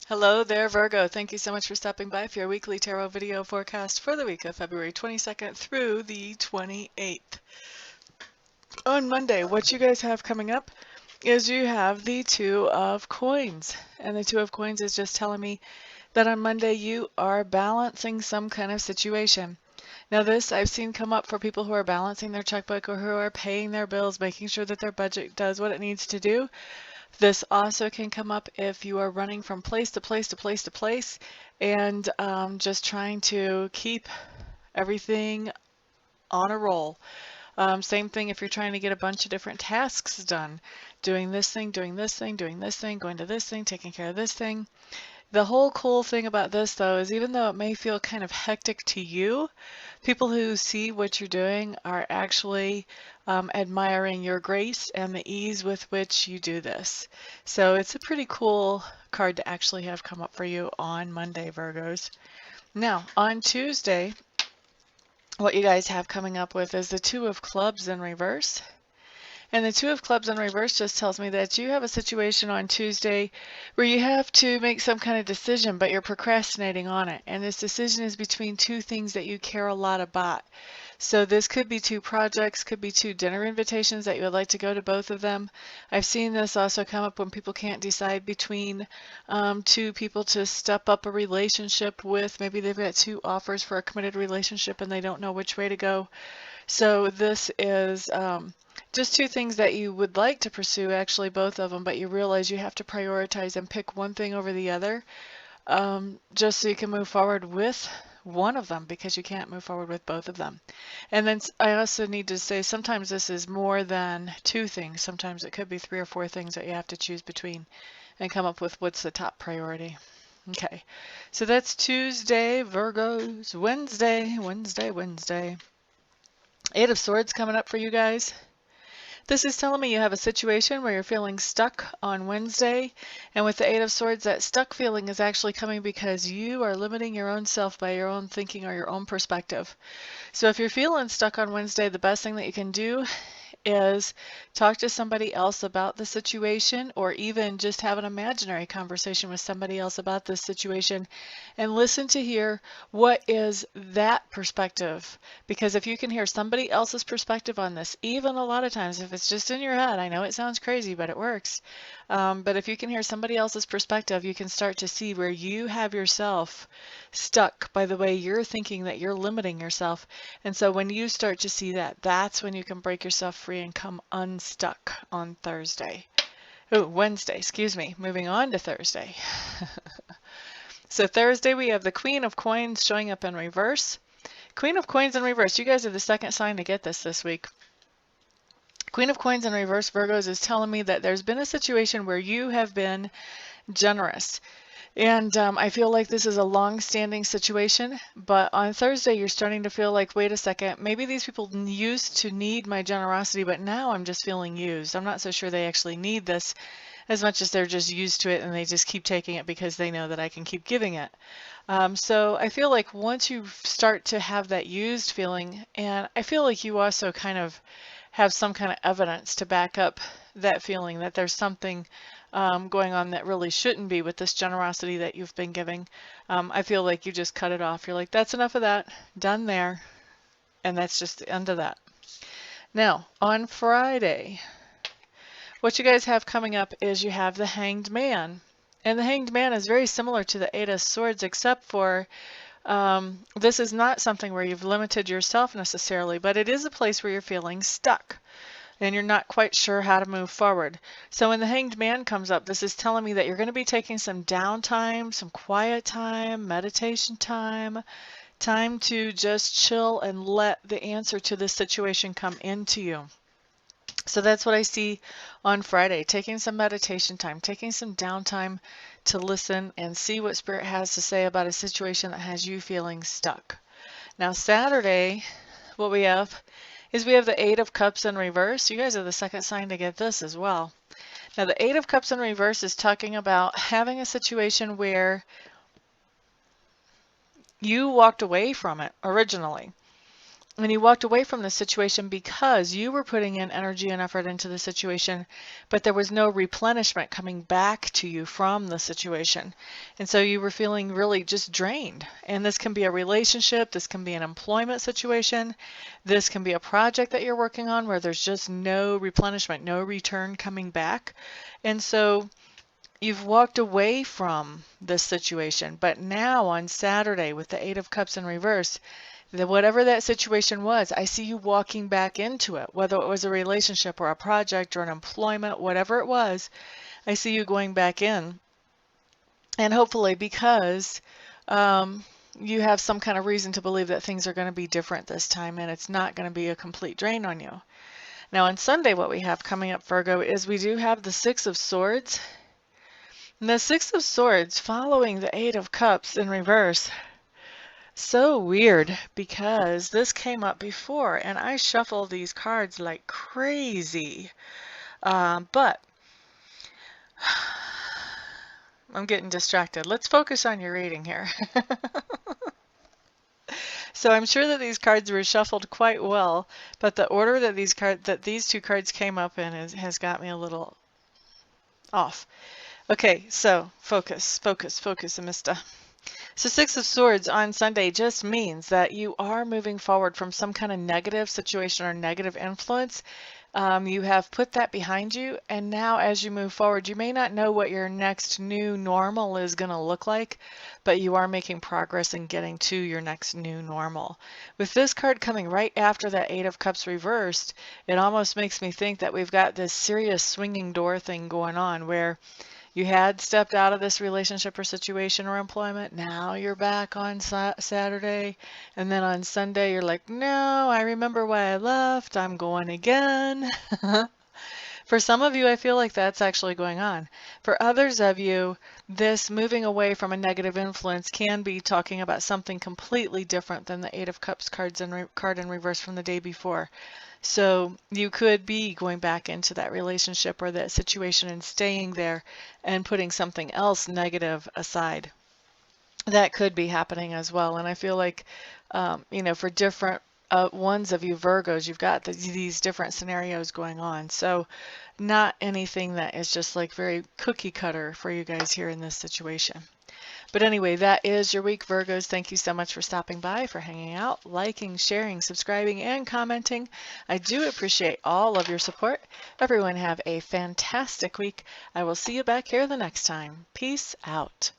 Hello there, Virgo. Thank you so much for stopping by for your weekly tarot video forecast for the week of February 22nd through the 28th. On Monday, what you guys have coming up is you have the Two of Coins. And the Two of Coins is just telling me that on Monday you are balancing some kind of situation. Now this I've seen come up for people who are balancing their checkbook or who are paying their bills, making sure that their budget does what it needs to do. This also can come up if you are running from place to place to place to place and just trying to keep everything on a roll. Same thing if you're trying to get a bunch of different tasks done. Doing this thing, doing this thing, doing this thing, going to this thing, taking care of this thing. The whole cool thing about this, though, is even though it may feel kind of hectic to you, people who see what you're doing are actually admiring your grace and the ease with which you do this. So it's a pretty cool card to actually have come up for you on Monday, Virgos. Now, on Tuesday, what you guys have coming up with is the Two of Clubs in reverse. And the Two of Clubs in reverse just tells me that you have a situation on Tuesday where you have to make some kind of decision, but you're procrastinating on it. And this decision is between two things that you care a lot about. So this could be two projects, could be two dinner invitations that you would like to go to both of them. I've seen this also come up when people can't decide between two people to step up a relationship with. Maybe they've got two offers for a committed relationship and they don't know which way to go. So this is just two things that you would like to pursue, actually both of them, but you realize you have to prioritize and pick one thing over the other just so you can move forward with one of them because you can't move forward with both of them. And then I also need to say sometimes this is more than two things. Sometimes it could be 3 or 4 things that you have to choose between and come up with what's the top priority. Okay, so that's Tuesday, Virgos. Wednesday. 8 of Swords coming up for you guys. This is telling me you have a situation where you're feeling stuck on Wednesday, and with the 8 of Swords, that stuck feeling is actually coming because you are limiting your own self by your own thinking or your own perspective. So if you're feeling stuck on Wednesday, the best thing that you can do is talk to somebody else about the situation, or even just have an imaginary conversation with somebody else about this situation and listen to hear what is that perspective. Because if you can hear somebody else's perspective on this, even a lot of times if it's just in your head, I know it sounds crazy, but it works. But if you can hear somebody else's perspective, you can start to see where you have yourself stuck by the way you're thinking that you're limiting yourself. And so when you start to see that, that's when you can break yourself free and come unstuck on Thursday. Oh, Wednesday, excuse me. Moving on to Thursday. So Thursday we have the Queen of Coins showing up in reverse. Queen of Coins in reverse. You guys are the second sign to get this week. Queen of Coins in reverse, Virgos, is telling me that there's been a situation where you have been generous. And I feel like this is a long-standing situation, but on Thursday you're starting to feel like, wait a second, maybe these people used to need my generosity, but now I'm just feeling used. I'm not so sure they actually need this as much as they're just used to it and they just keep taking it because they know that I can keep giving it. So I feel like once you start to have that used feeling, and I feel like you also kind of have some kind of evidence to back up that feeling that there's something going on that really shouldn't be with this generosity that you've been giving. I feel like you just cut it off. You're like, that's enough of that, done there, and that's just the end of that. Now, on Friday, what you guys have coming up is you have the Hanged Man. And the Hanged Man is very similar to the 8 of Swords, except for this is not something where you've limited yourself necessarily, but it is a place where you're feeling stuck and you're not quite sure how to move forward. So when the Hanged Man comes up, this is telling me that you're going to be taking some downtime, some quiet time, meditation time, time to just chill and let the answer to this situation come into you. So that's what I see on Friday, taking some meditation time, taking some downtime to listen and see what Spirit has to say about a situation that has you feeling stuck. Now Saturday, what we have is we have the 8 of Cups in reverse. You guys are the second sign to get this as well. Now the 8 of Cups in reverse is talking about having a situation where you walked away from it originally. And you walked away from the situation because you were putting in energy and effort into the situation, but there was no replenishment coming back to you from the situation. And so you were feeling really just drained. And this can be a relationship, this can be an employment situation, this can be a project that you're working on where there's just no replenishment, no return coming back. And so you've walked away from this situation, but now on Saturday with the Eight of Cups in reverse, whatever that situation was, I see you walking back into it, whether it was a relationship or a project or an employment, whatever it was, I see you going back in. And hopefully because you have some kind of reason to believe that things are going to be different this time and it's not going to be a complete drain on you. Now on Sunday, what we have coming up, Virgo, is we do have the Six of Swords. And the Six of Swords following the Eight of Cups in reverse. So weird because this came up before and I shuffle these cards like crazy. But I'm getting distracted. Let's focus on your reading here. So I'm sure that these cards were shuffled quite well, but the order that these two cards came up in has got me a little off. Okay, so focus, focus, focus, Amista. So Six of Swords on Sunday just means that you are moving forward from some kind of negative situation or negative influence. You have put that behind you, and now as you move forward, you may not know what your next new normal is going to look like, but you are making progress in getting to your next new normal. With this card coming right after that Eight of Cups reversed, it almost makes me think that we've got this serious swinging door thing going on where you had stepped out of this relationship or situation or employment. Now you're back on Saturday. And then on Sunday, you're like, no, I remember why I left. I'm going again. For some of you, I feel like that's actually going on. For others of you, this moving away from a negative influence can be talking about something completely different than the Eight of Cups card in reverse from the day before. So you could be going back into that relationship or that situation and staying there and putting something else negative aside. That could be happening as well. And I feel like, you know, for different ones of you Virgos, you've got these different scenarios going on. So not anything that is just like very cookie cutter for you guys here in this situation. But anyway, that is your week, Virgos. Thank you so much for stopping by, for hanging out, liking, sharing, subscribing, and commenting. I do appreciate all of your support. Everyone have a fantastic week. I will see you back here the next time. Peace out.